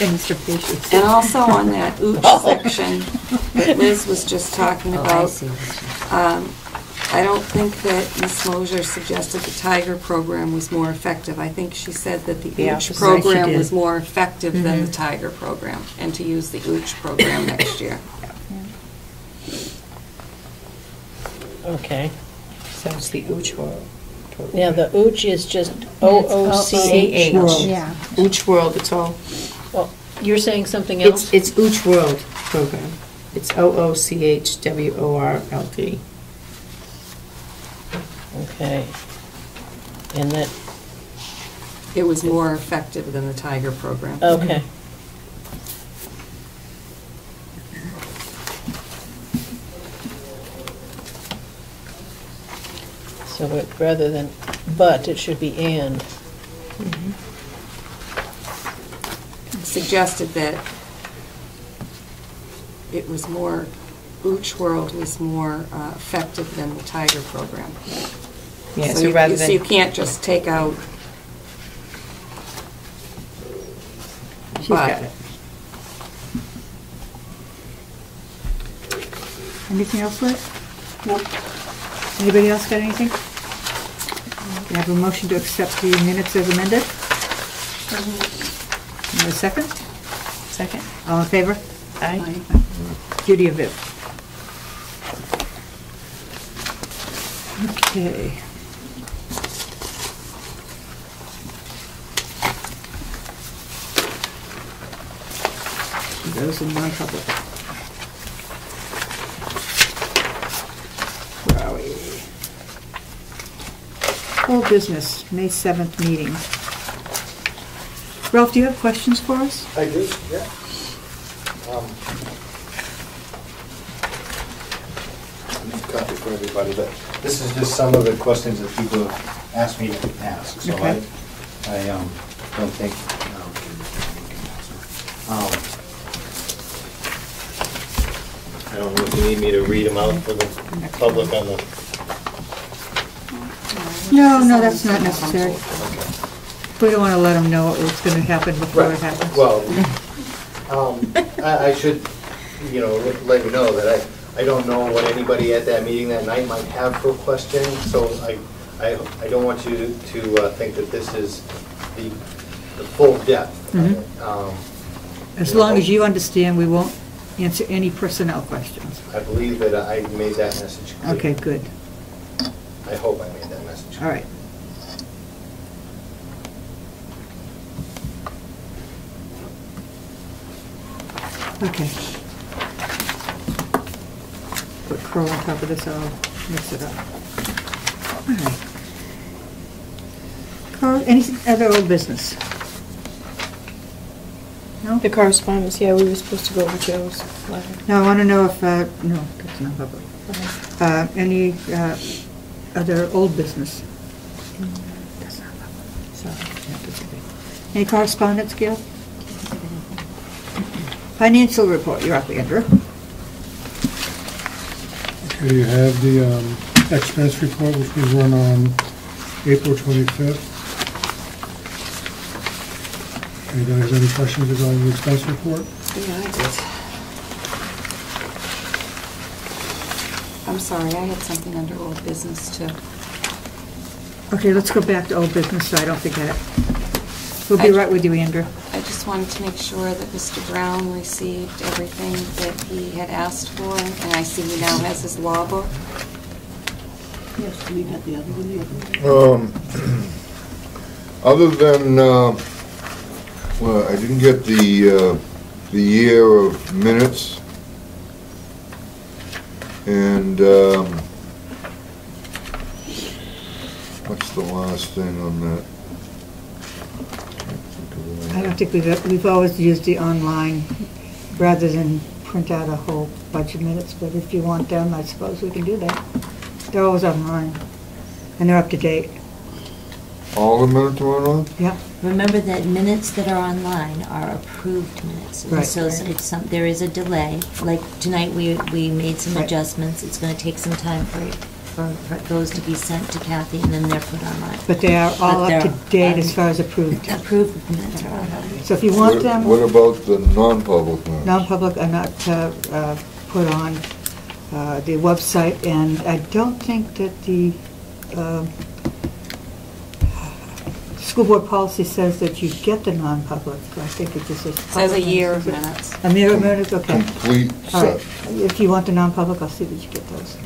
Extra patience. And also on that ooch section that Liz was just talking about, I don't think that Ms. Mosier suggested the Tiger program was more effective. I think she said that the ooch program was more effective than the Tiger program, and to use the ooch program next year. Okay. So it's the ooch world. Now, the ooch is just OOCH? Yeah. Ooch world, it's all. Well, you're saying something else? It's ooch world program. It's OOCHWORLD. Okay. And that, It was more effective than the Tiger program. okay. So it, rather than but, it should be and. Suggested that it was more, ooch world was more effective than the Tiger program. Yeah, So you can't just take out She's got it. Anything else, Liz? No. Anybody else got anything? Can I have a motion to accept the minutes as amended? And a second? Second. All in favor? Aye. Judy of it. Okay. Those in non-public. Where are we? Whole business, May 7th meeting. Ralph, do you have questions for us? I do, yeah. Copy for everybody, but this is just some of the questions that people have asked me to ask, so Okay. I don't think. I don't know if you need me to read them out for the public on the. No, that's not necessary. Okay. We don't want to let them know what's going to happen before it happens. Well, I should, let you know that I don't know what anybody at that meeting that night might have for questions, so I don't want you to think that this is the full depth. As long as you understand, we won't answer any personnel questions. I believe that I made that message clear. Okay, good. I hope I made that message clear. All right. Okay. Put Crow on top of this, I'll mix it up. All right. Crow, any other old business? No? The correspondence, yeah, we were supposed to go over Joe's letter. No, I want to know if, no, that's not public. Any other old business? That's not public. Sorry. Any correspondence, Gail? Financial report, you're up, Andrew. Okay, you have the expense report, which was run on April 25th. Anybody have any questions regarding the expense report? Yeah, I did. I'm sorry, I had something under old business too. Okay, let's go back to old business, so I don't forget. We'll be right with you, Andrew. I just wanted to make sure that Mr. Brown received everything that he had asked for, and I see he now has his law book. Yes, we had the other one. Other than, well, I didn't get the year of minutes, and what's the last thing on that? I don't think we've always used the online rather than print out a whole bunch of minutes, but if you want them, I suppose we can do that. They're always online, and they're up to date. All the minutes were on? Yeah. Remember that minutes that are online are approved minutes. And Right. so it's there is a delay. Like tonight, we made some Right. adjustments. It's going to take some time for for those to be sent to Kathy, and then they're put online. But they are all But up to they're, date as far as approved. Approved minutes are online. So if you want them, What about the non-public minutes? non-public are not put on the website, and I don't think that the school board policy says that you get the non-public. I think it just says. Says a public year of minutes. minutes. A year of minutes, okay. Complete All right. set. If you want the non-public, I'll see that you get those.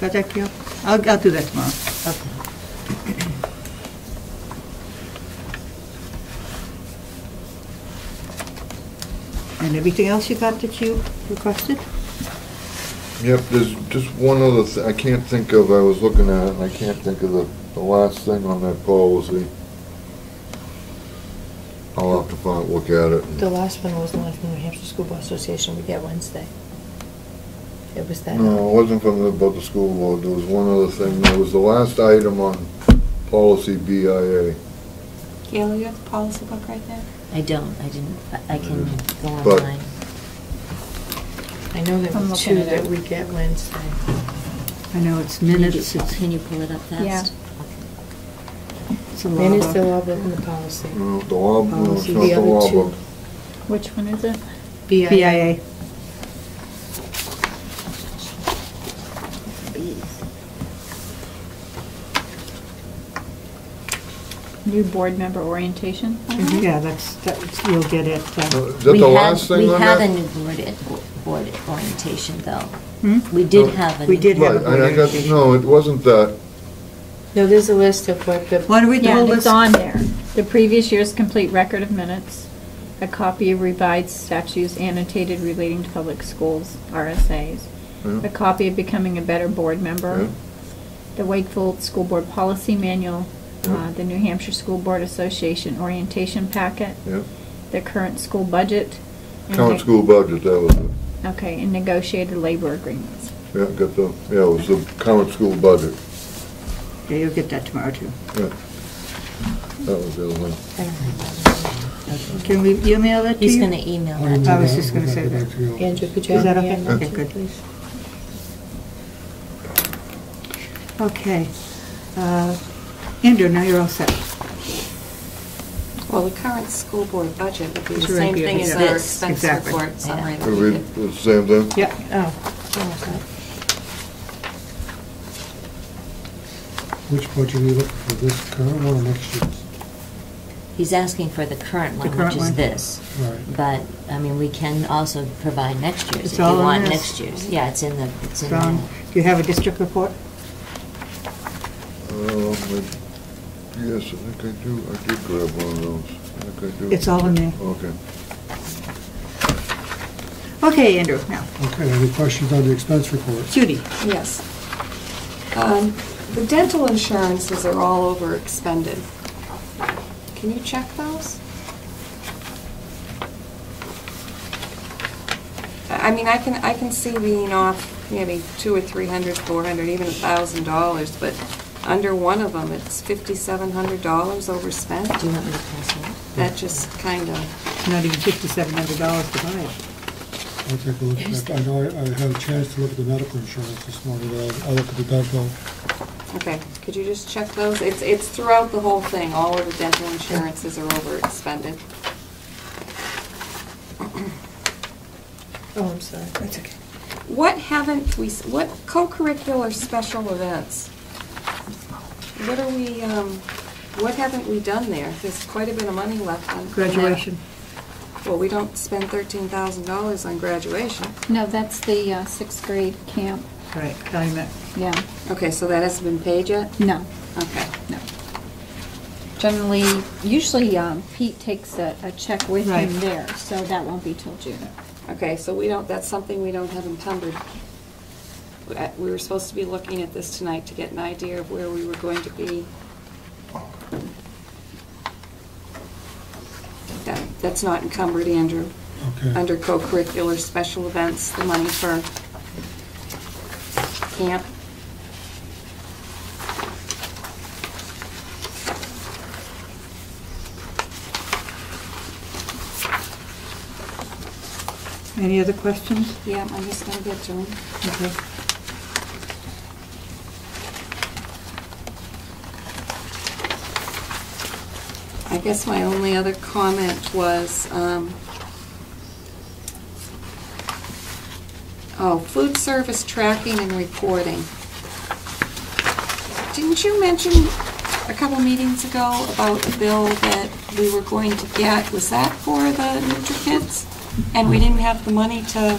Got that, Gail? I'll do that tomorrow. Okay. And everything else you got that you requested? Yep, there's just one other thing, I can't think of, I was looking at it, and I can't think of the last thing on that policy. I'll have to look at it. The last one was the one from the New Hampshire School Board Association we get Wednesday. It was that. No, it wasn't about the school board, there was one other thing, there was the last item on policy BIA. Gail, you have the policy book right there? I don't, I didn't, I can go But- online. I know there I'm were looking two at that it. we get Wednesday. I know it's Can you minutes, do- it's Can you pull it up fast? Yeah. it's a law Minutes, the book. law book, and the policy. No, the law, no, it's Policy. not The the other law two. book. Which one is it? BIA. New board member orientation? Yeah, you'll get it. Is that the last thing on We had a that? new board orientation, though. Hmm? We did have a. We new- did have Right, a board I got, orientation. no, it wasn't that. No, there's a list of what the, Want to read the Yeah, whole it's list? on there. The previous year's complete record of minutes, a copy of revised statutes annotated relating to public schools, RSAs, Yeah. a copy of becoming a better board member, Yeah. the Wakefield School Board Policy Manual, Yeah. the New Hampshire School Board Association orientation packet, Yeah, the current school budget. and current school budget, that was it. Okay, and negotiated labor agreements. Yeah, got the, yeah, it was the current school budget. Yeah, you'll get that tomorrow, too. Yeah. That was the other thing. I don't have that. Can we email that to you? He's gonna email I'll that. I was email just that. gonna We'll say get that. back to you. Andrew, could you Is that have me okay? on Okay, that, good. please? Okay. Andrew, now you're all set. Well, the current school board budget would be the It's right same here. thing as Yeah. our This, expense exactly. report summary that It'll we be did. the same thing? Yeah. Oh. Which budget are you looking for, this current one or next year's? He's asking for the current one, current which is one? this. Right. But, I mean, we can also provide next year's It's if you all in want this. next year's. Yeah, it's in the, it's in John, the, do you have a district report? Yes, I think I do. I did grab one of those. I think I do. It's all in there. Okay. Okay, Andrew, now, Okay, any questions on the expense report? Judy. Yes. The dental insurances are all over expended. Can you check those? I mean, I can see being off maybe $200 or $300, $400, even $1,000, but under one of them, it's $5,700 overspent. do you want me to pass it? That just kind of, Not even $5,700 to buy it. I'll take a look at that. I know I had a chance to look at the medical insurance this morning, but I'll look at the dental. okay, could you just check those? It's throughout the whole thing, all of the dental insurances are over expended. Oh, I'm sorry. That's okay. What haven't we, what co-curricular special events? What are we, what haven't we done there? There's quite a bit of money left on. Graduation. Well, we don't spend $13,000 on graduation. No, that's the sixth grade camp. Right, Calumet. Yeah, Okay, so that hasn't been paid yet? no, Okay. no. Generally, usually Pete takes a check with Right. him there, so that won't be till June. Okay, so we don't, that's something we don't have encumbered. We were supposed to be looking at this tonight to get an idea of where we were going to be. That's not encumbered, Andrew. Okay. Under co-curricular special events, the money for camp. Any other questions? Yeah, I'm just gonna get to them. Okay. I guess my only other comment was, food service tracking and reporting. Didn't you mention a couple meetings ago about a bill that we were going to get? Was that for the NutriKids? And we didn't have the money to...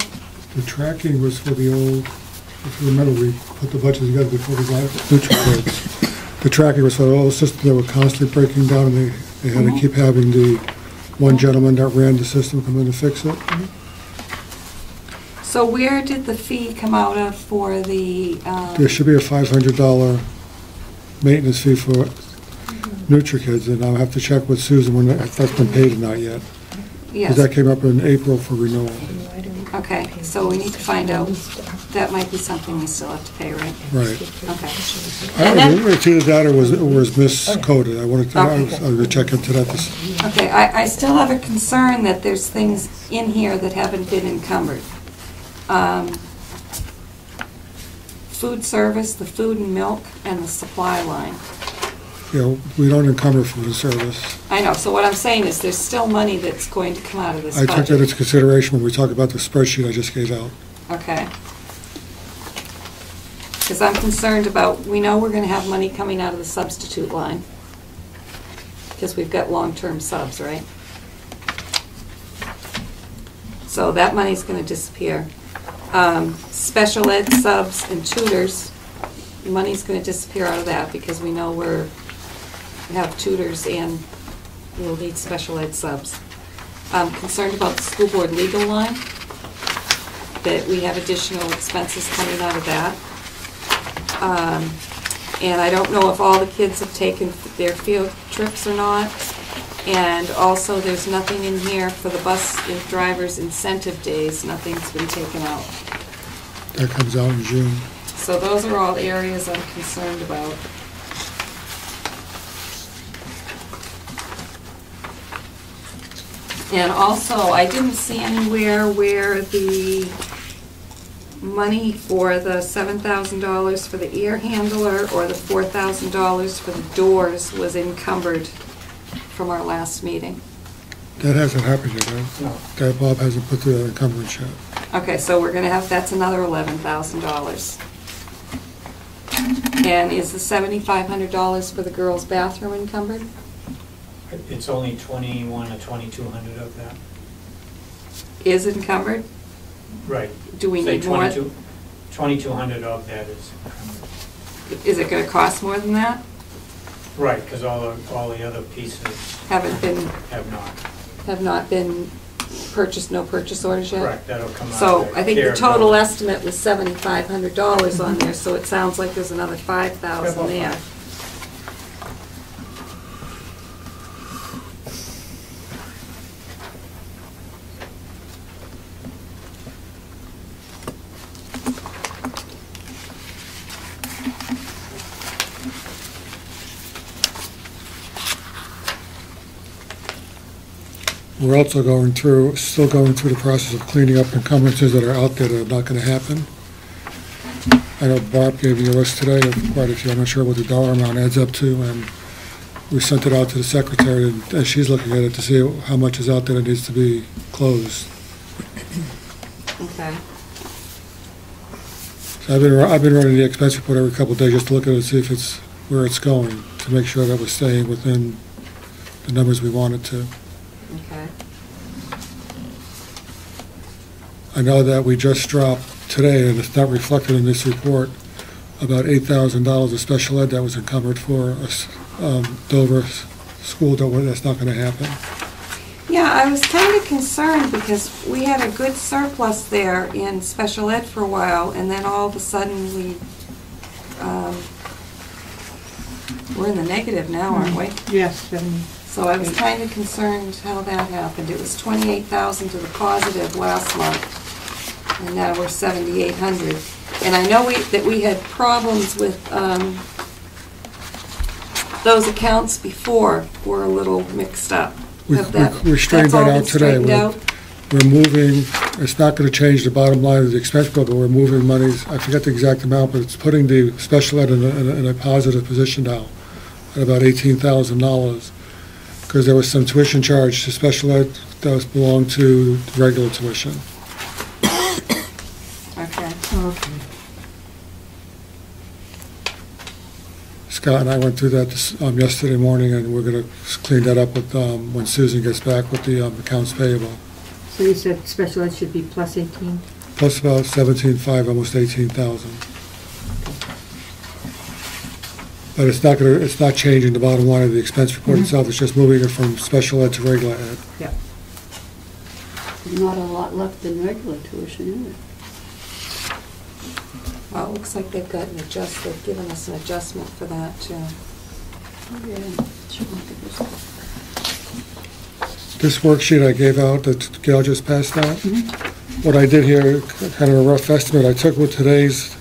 The tracking was for the old, if you remember, we put the budget together before we got NutriKids. The tracking was for all the systems that were constantly breaking down, and they had to keep having the one gentleman that ran the system come in and fix it. So where did the fee come out of for the... There should be a $500 maintenance fee for NutriKids, and I'll have to check with Susan when if that's been paid or not yet. Yes. Because that came up in April for renewal. Okay, so we need to find out. That might be something we still have to pay, right? Right. Okay. It's either that or was miscoded. I wanted to, I was going to check into that. Okay, I still have a concern that there's things in here that haven't been encumbered. Food service, the food and milk, and the supply line. You know, we don't encumber food and service. I know, so what I'm saying is there's still money that's going to come out of this I budget. took that into consideration when we talk about the spreadsheet I just gave out. Okay. Because I'm concerned about, we know we're going to have money coming out of the substitute line. Because we've got long-term subs, right? So that money's going to disappear. Special ed subs and tutors, money's going to disappear out of that because we know we have tutors and we'll need special ed subs. I'm concerned about the school board legal line, that we have additional expenses coming out of that. And I don't know if all the kids have taken their field trips or not. And also, there's nothing in here for the bus drivers' incentive days. Nothing's been taken out. That comes out in June. So those are all areas I'm concerned about. And also, I didn't see anywhere where the money for the $7,000 for the air handler or the $4,000 for the doors was encumbered from our last meeting. That hasn't happened yet, right? No. That Bob hasn't put the encumbrance yet. Okay, so we're gonna have, that's another $11,000. And is the $7,500 for the girls' bathroom encumbered? It's only 21 or 2,200 of that. Is it encumbered? Right. Do we Say need more? 2,200 of that is encumbered. Is it gonna cost more than that? Right, because all the other pieces Have not been purchased, no purchase orders yet? Correct, that'll come out. So of the I think the care total bill. estimate was $7,500 on there, so it sounds like there's another $5,000 there. We're also still going through the process of cleaning up encumbrances that are out there that are not going to happen. I know Barb gave me a list today of quite a few. I'm not sure what the dollar amount adds up to, and we sent it out to the secretary, and she's looking at it to see how much is out there that needs to be closed. Okay. So I've been running the expense report every couple of days just to look at it and see if it's where it's going, to make sure that we're staying within the numbers we wanted to. Okay. I know that we just dropped today, and it's not reflected in this report, about $8,000 of special ed that was encumbered for a Dover school that's not going to happen. Yeah, I was kind of concerned because we had a good surplus there in special ed for a while, and then all of a sudden we're in the negative now, aren't we? Yes, So I was kind of concerned how that happened. It was 28,000 to the positive last month, and now we're 7,800. And I know that we had problems with those accounts before were a little mixed up. We straightened that out today. We're moving, it's not going to change the bottom line of the expense bill, but we're moving monies, I forget the exact amount, but it's putting the special ed in a positive position now at about $18,000. because there was some tuition charge to special ed that was belonged to regular tuition. Okay. Okay. Scott and I went through that yesterday morning, and we're going to clean that up with, when Susan gets back with the accounts payable. So you said special ed should be plus 18? Plus about 17.5, almost 18,000. But it's not changing the bottom line of the expense report itself, it's just moving it from special ed to regular ed. Yeah. Not a lot left in regular tuition, is it? Well, it looks like they've given us an adjustment for that, too. Yeah. Sure, look at this. This worksheet I gave out that Gail just passed out, what I did here, kind of a rough estimate, I took what today's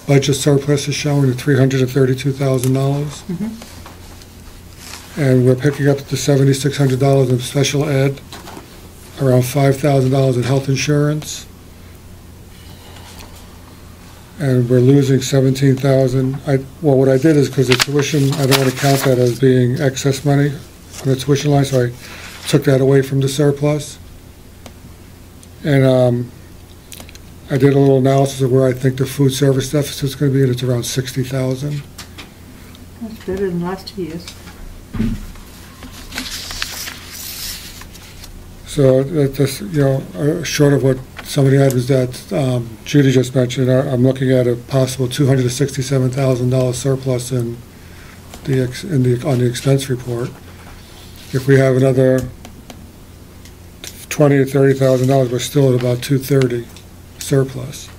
budget surplus is showing at $332,000. And we're picking up the $7,600 in special ed, around $5,000 in health insurance. And we're losing $17,000. Well, what I did is, because the tuition, I don't want to count that as being excess money on the tuition line, so I took that away from the surplus. And I did a little analysis of where I think the food service deficit is going to be, and it's around $60,000. That's better than last 2 years. So that's, short of what some of the items that Judy just mentioned, I'm looking at a possible $267,000 surplus on the expense report. If we have another $20,000 or $30,000, we're still at about $230,000 surplus.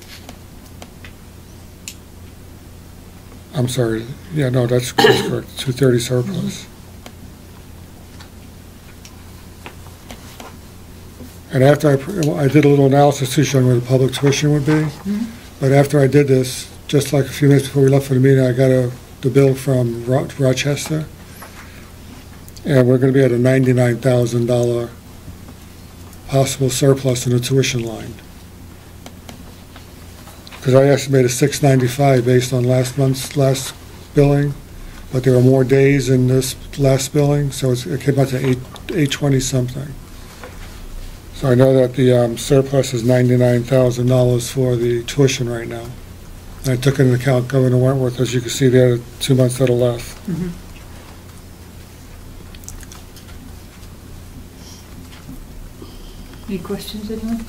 I'm sorry. Yeah, no, that's correct. $230,000 surplus. And after I did a little analysis too, showing where the public tuition would be. But after I did this, just like a few minutes before we left for the meeting, I got the bill from Rochester, and we're going to be at a $99,000 possible surplus in the tuition line. Because I estimated $695 based on last month's last billing, but there were more days in this last billing, so it came out to $820 something. So I know that the surplus is $99,000 for the tuition right now. And I took into account Governor Wentworth, as you can see there, 2 months that are left. Any questions, anyone?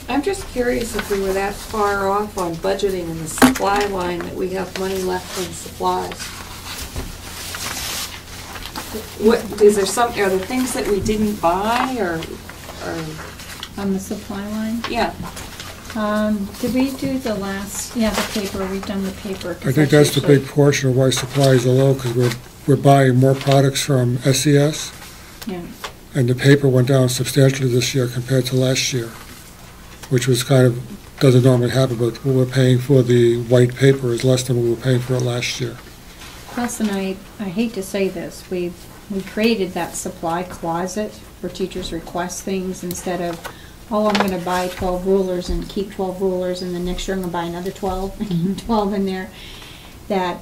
I'm just curious if we were that far off on budgeting in the supply line that we have money left in supplies. Are there things that we didn't buy or? On the supply line? Yeah. Did we do the last, the paper, we've done the paper. I think that's the big portion of why supplies are low, because we're buying more products from SES. Yeah. And the paper went down substantially this year compared to last year, which was doesn't normally happen, but what we're paying for the white paper is less than what we were paying for it last year. Plus, and I hate to say this, we created that supply closet where teachers request things instead of, I'm going to buy 12 rulers and keep 12 rulers, and the next year I'm going to buy another 12 and keep 12 in there. That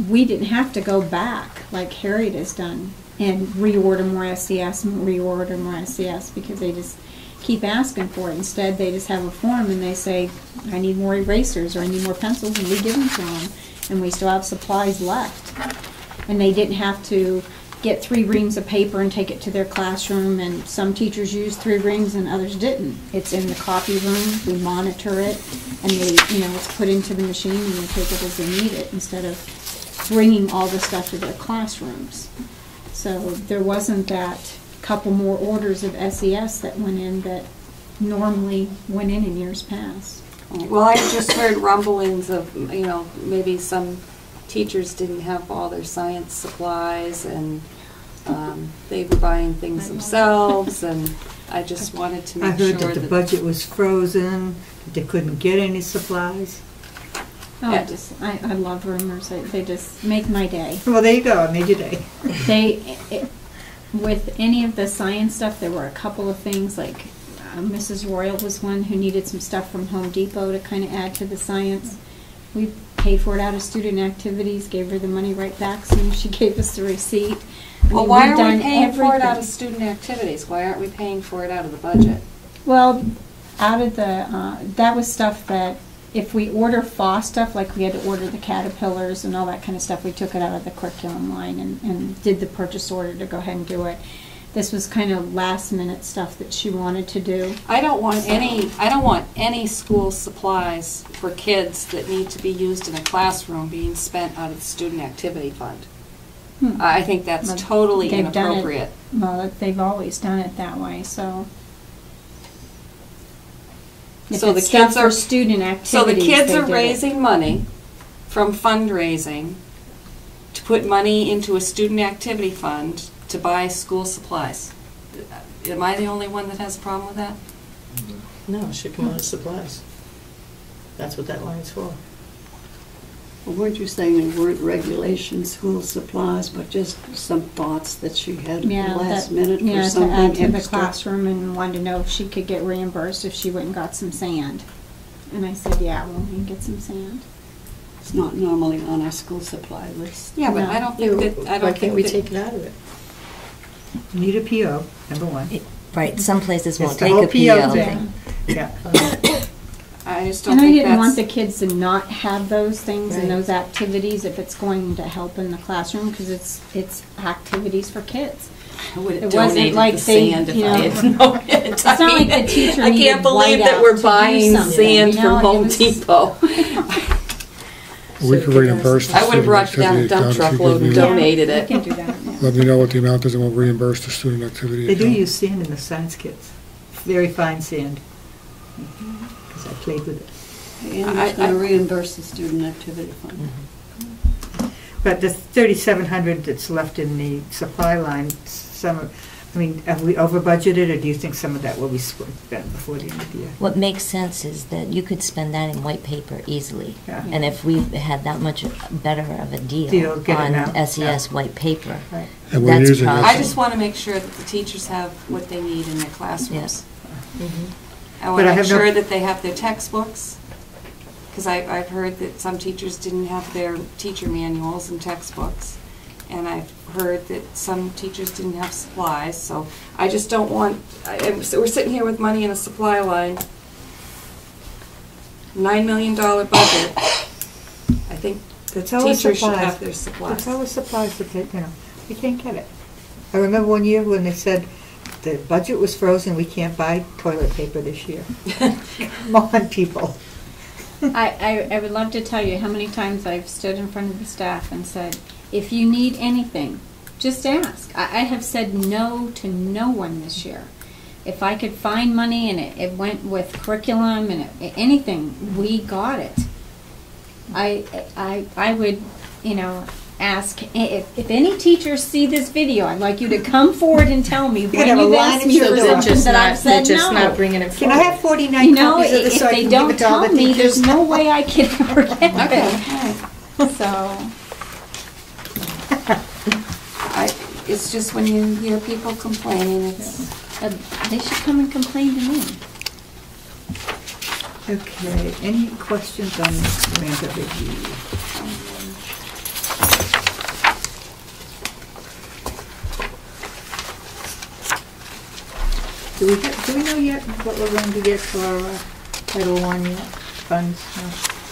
we didn't have to go back like Harriet has done and reorder more SES and reorder more SES, because they just keep asking for it. Instead, they just have a form and they say, I need more erasers or I need more pencils, and we give them to them, and we still have supplies left. And they didn't have to get 3 reams of paper and take it to their classroom, and some teachers used 3 reams and others didn't. It's in the copy room, we monitor it, and it's put into the machine and they take it as they need it, instead of bringing all the stuff to their classrooms. So there wasn't that couple more orders of SES that went in that normally went in years past. Well, I just heard rumblings of, maybe some teachers didn't have all their science supplies, and they were buying things themselves, and I just wanted to make sure I heard that the budget was frozen, that they couldn't get any supplies. Oh, I love rumors. They just make my day. Well, there you go, I made your day. With any of the science stuff, there were a couple of things like Mrs. Royal was one who needed some stuff from Home Depot to kind of add to the science. We paid for it out of student activities, gave her the money right back, so she gave us the receipt. I Well, mean, why we've are we done paying for it out everything. of student activities? Why aren't we paying for it out of the budget? Well, out of the, that was stuff that, if we order FOSS stuff, like we had to order the caterpillars and all that kind of stuff, we took it out of the curriculum line and did the purchase order to go ahead and do it. This was kind of last minute stuff that she wanted to do. I don't want any school supplies for kids that need to be used in a classroom being spent out of the student activity fund. I think that's Well, totally they've done it- inappropriate. Well, they've always done it that way, so. If So the it's stuff kids for are- student activities, So the kids they are did it. raising money from fundraising to put money into a student activity fund to buy school supplies. Am I the only one that has a problem with that? No, it should come out of supplies. That's what that line's for. Well, weren't you saying it weren't regulation school supplies, but just some thoughts that she had at the Yeah, last that- minute yeah, for to something add to the extra? classroom, and wanted to know if she could get reimbursed if she went and got some sand. And I said, yeah, well, we can get some sand. It's not normally on our school supply list. Yeah, but No. I don't think that, I Why don't can't think we that. take it out of it? You need a PO, number one. Right, some places won't It's the take whole a PO PO. thing. Yeah. I just don't And I think didn't want that's. the kids to not have those things and Right. those activities if it's going to help in the classroom, because it's activities for kids. I would have It wasn't donated like the they, sand if you I know, had known it. It's not like the teacher I needed can't believe that whiteout we're to do buying something, sand you from know, it Home was- Depot. We can reimburse the I would have student brought down a activity dump account if you truckload give and me, donated We it. can do that, yeah. let me know what the amount is and we'll reimburse the student activity They do account. use sand in the science kits. Very fine sand. Because I played with it. And it's going to reimburse the student activity fund. But the 3,700 that's left in the supply line, have we over budgeted, or do you think some of that will be spent before the end of the year? What makes sense is that you could spend that in white paper easily. Yeah. And if we had that much better of a Deal, deal get it on now. SES white paper, Right. And we're that's using probably- I just want to make sure that the teachers have what they need in their classrooms. Yes. I want But to I make have no- sure that they have their textbooks, because I've heard that some teachers didn't have their teacher manuals and textbooks, and I've heard that some teachers didn't have supplies, so I just don't want, so we're sitting here with money in a supply line, $9 million budget. I think That's always teachers should supplies. have their supplies. That's always supplies, but we can't get it. I remember one year when they said the budget was frozen, we can't buy toilet paper this year. Come on, people. I would love to tell you how many times I've stood in front of the staff and said, if you need anything, just ask. I have said no to no one this year. If I could find money and it went with curriculum and anything, we got it. I would, ask, if any teachers see this video, I'd like you to come forward and tell me when have a you've line asked at me your for door. something that I've said They're just no. not bringing it Can forward. I have 49 copies of this if so I they can don't give it to all tell the me, teachers? there's no way I can ever get Okay, it. all right. So, It's just when you hear people complaining, it's, they should come and complain to me. Okay, any questions on grant review? Do we know yet what we're going to get for Title I yet? Funds,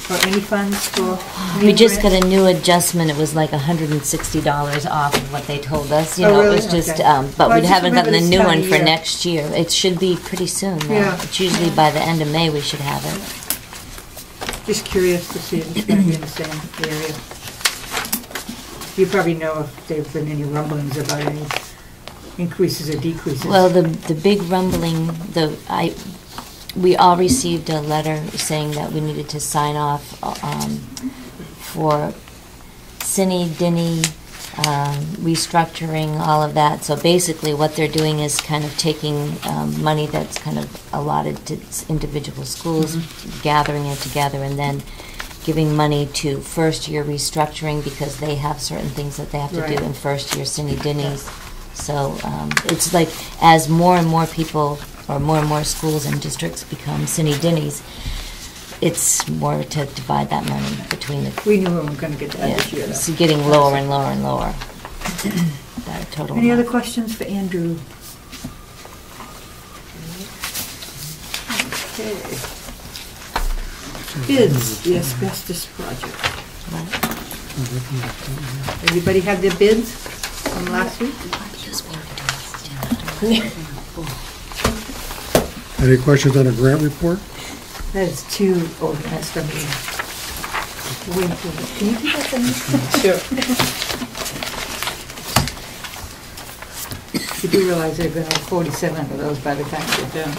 or any funds for? We just grant? got a new adjustment, it was like $160 off of what they told us, Oh, it really? was just, Okay. but Well, I we just haven't gotten remember a this new time one of for year. next year. It should be pretty soon now. Yeah. It's usually by the end of May we should have it. Just curious to see if it's going to be in the same area. You probably know if there've been any rumblings about any increases or decreases. Well, the big rumbling, we all received a letter saying that we needed to sign off for Cindy, Dinny, restructuring, all of that. So basically what they're doing is kind of taking money that's kind of allotted to individual schools, gathering it together, and then giving money to first-year restructuring because they have certain things that they have to Right. do in first-year Cindy, Dinny's. So it's like as more and more people or more and more schools and districts become cinny-dinnies, it's more to divide that money between the. We knew we weren't gonna get that this year, It's though. getting lower and lower and lower. That total. Any other amount. questions for Andrew? Okay. Bids, the asbestos project. Everybody have their bids from last week? Any questions on the grant report? That is too organized for me. Wait, can you do that for me? Sure. You do realize there are going to be 47 of those by the time you're done.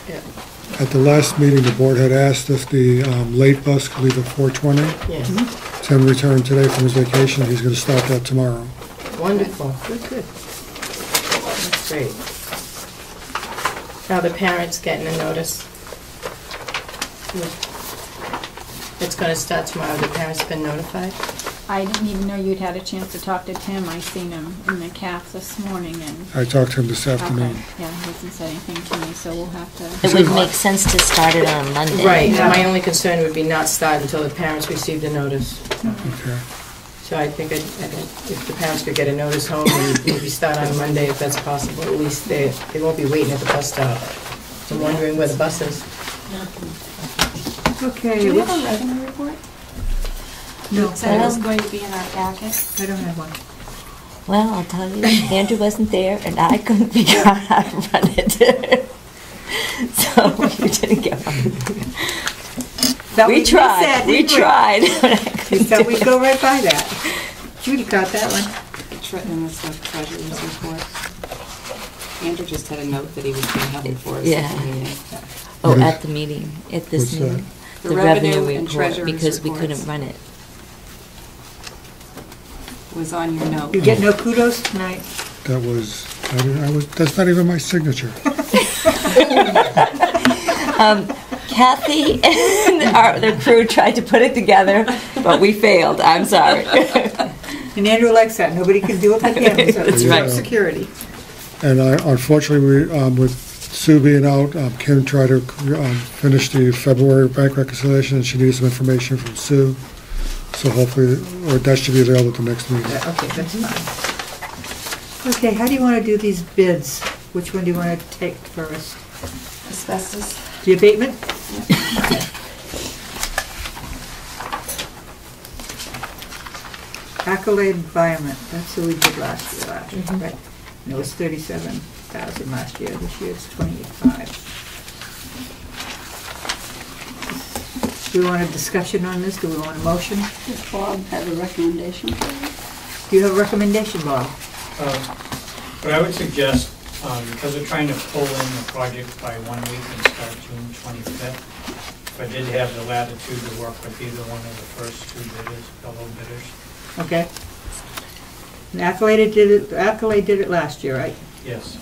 Yeah. At the last meeting, the board had asked if the late bus could leave at 4:20. Yes. Tim returned today from his vacation. He's going to start that tomorrow. Wonderful. Good, good. That's great. Now the parents getting a notice. It's gonna start tomorrow. The parents been notified? I didn't even know you'd had a chance to talk to Tim. I seen him in the CAF this morning and. I talked to him this afternoon. Okay, yeah, he hasn't said anything to me, so we'll have to. It would make sense to start it on Monday. Right, Yeah. my only concern would be not start until the parents receive the notice. Okay. So I think if the parents could get a notice home and maybe start on Monday if that's possible, at least they won't be waiting at the bus stop and wondering where the bus is. Okay. Do we have a revenue report? No, Said it was going to be in our packet. I don't have one. Well, I'll tell you, Andrew wasn't there, and I couldn't figure out how to run it. So you didn't get one. We tried. We tried. We thought we'd go right by that. Judy caught that one. In the treasurer's report. Andrew just had a note that he was going to have it for us Yeah. at the meeting. Oh, What is- at the meeting, at this what's that? meeting. The revenue and report, treasurer's because we reports. couldn't run it. Was on your note. You get no kudos tonight. That was, that's not even my signature. Kathy and the crew tried to put it together, but we failed. I'm sorry. And Andrew likes that. Nobody can do it but him, so That's it's right. top security. And unfortunately, with Sue being out, Kim tried to finish the February bank reconciliation, and she needed some information from Sue. So hopefully, or that should be available at the next meeting. Yeah, okay, that's fine. Okay, how do you want to do these bids? Which one do you want to take first? Asbestos. The abatement? Accolade Environment, that's who we did last year, right? And it was 37,000 last year, this year it's 28,500. Do we want a discussion on this? Do we want a motion? Does Bob have a recommendation? Do you have a recommendation, Bob? What I would suggest, because we're trying to pull in the project by 1 week and start June 25th, if I did have the latitude to work with either one of the first two bidders, fellow bidders. Okay. And Accolade did it last year, right? Yes.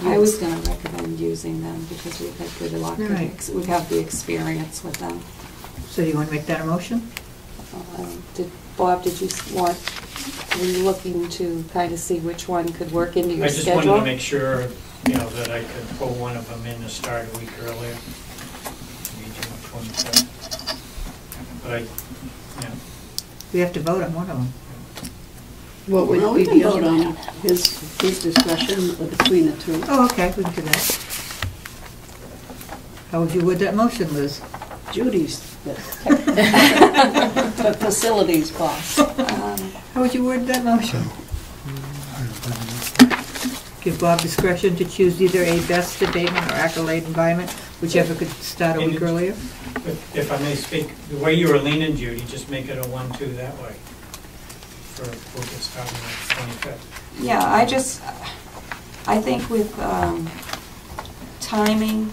I was going to recommend using them because we've had good luck. and Right. We have the experience with them. So do you want to make that a motion? Bob, did you want, were you looking to kind of see which one could work into your I schedule? just wanted to make sure, that I could pull one of them in to start a week earlier, maybe June 25th. But We have to vote on one of them. What would Well, we we be can vote able on his discussion between the two. Oh, okay, we can do that. How would you word that motion, Liz? Judy's the facilities boss. How would you word that motion? Give Bob discretion to choose either a best abatement or Accolade Environment, whichever could start a week earlier. if I may speak, the way you were leaning, Judy, just make it a 1-2 that way. For we'll get started on the 25th. Yeah, I think with timing,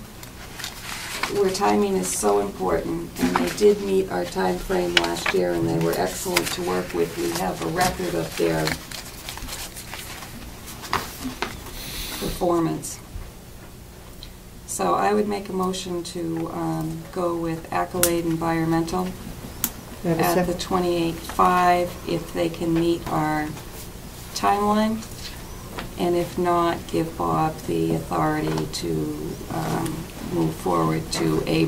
where timing is so important, and they did meet our time frame last year, and they were excellent to work with. We have a record of their performance. So I would make a motion to go with Accolade Environmental Do I have a at the second? 28.5 if they can meet our timeline. and if not, give Bob the authority to move forward to a